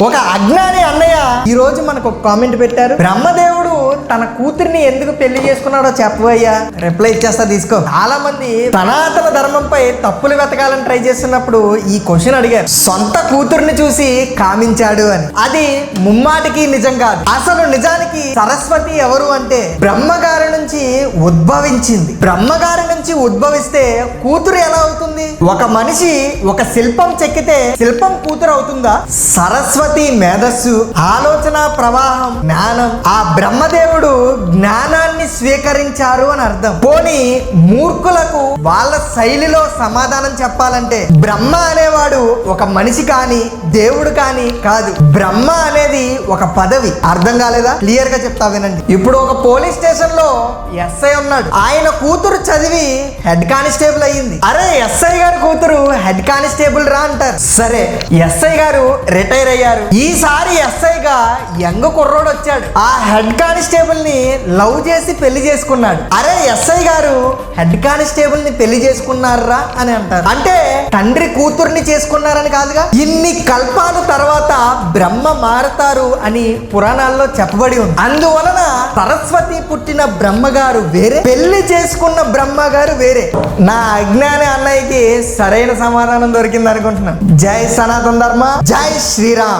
ఒక అజ్ఞాని అన్నయ్య ఈ రోజు మనకు ఒక కామెంట్ పెట్టారు. బ్రహ్మదేవుడు తన కూతురిని ఎందుకు పెళ్లి చేసుకున్నాడో చెప్పవయ్యా. రిప్లై ఇచ్చేస్తా తీసుకో. చాలా మంది సనాతన ధర్మంపై తప్పులు వెతకాలని ట్రై చేస్తున్నప్పుడు ఈ క్వశ్చన్ అడిగారు. సొంత కూతురిని చూసి కామించాడు అని. అది ముమ్మాటికి నిజం కాదు. అసలు నిజానికి సరస్వతి ఎవరు అంటే బ్రహ్మగారి నుంచి ఉద్భవించింది. బ్రహ్మగారి నుంచి ఉద్భవిస్తే కూతురు ఎలా అవుతుంది? ఒక మనిషి ఒక శిల్పం చెక్కితే శిల్పం కూతురు అవుతుందా? సరస్వతి మేధస్సు, ఆలోచన ప్రవాహం, జ్ఞానం. ఆ బ్రహ్మదేవుడు జ్ఞానాన్ని స్వీకరించారు అని అర్థం. పోనీ మూర్ఖులకు వాళ్ళ శైలిలో సమాధానం చెప్పాలంటే బ్రహ్మ అనేవాడు ఒక మనిషి కానీ దేవుడు కానీ కాదు. బ్రహ్మ అనేది ఒక పదవి. అర్థం కాలేదా? క్లియర్ గా చెప్తా వినండి. ఇప్పుడు ఒక పోలీస్ స్టేషన్ లో ఎస్ఐ ఉన్నాడు. ఆయన కూతురు చదివి హెడ్ కానిస్టేబుల్ అయ్యింది. అరే ఎస్ఐ గారి కూతురు హెడ్ కానిస్టేబుల్ రా అంటారు. సరే ఎస్ఐ గారు రిటైర్ అయ్యారు. ఈసారి ఎస్ఐగా యంగ్ కుర్రోడు వచ్చాడు. ఆ హెడ్ కానిస్టేబుల్ ని లవ్ చేసి పెళ్లి చేసుకున్నాడు. అరే ఎస్ఐ గారు హెడ్ కానిస్టేబుల్ ని పెళ్లి చేసుకున్నారా అని అంటారు. అంటే తండ్రి కూతుర్ని చేసుకున్నారని కాదుగా. ఇన్ని కల్పాల తర్వాత బ్రహ్మ మారతారు అని పురాణాల్లో చెప్పబడి ఉంది. అందువలన సరస్వతి పుట్టిన బ్రహ్మగారు వేరే, పెళ్లి చేసుకున్న బ్రహ్మగారు వేరే. నా అజ్ఞాని అన్నయ్యకి సరైన సమాధానం దొరికింది అనుకుంటున్నాను. జై సనాతన ధర్మ, జై శ్రీరామ్.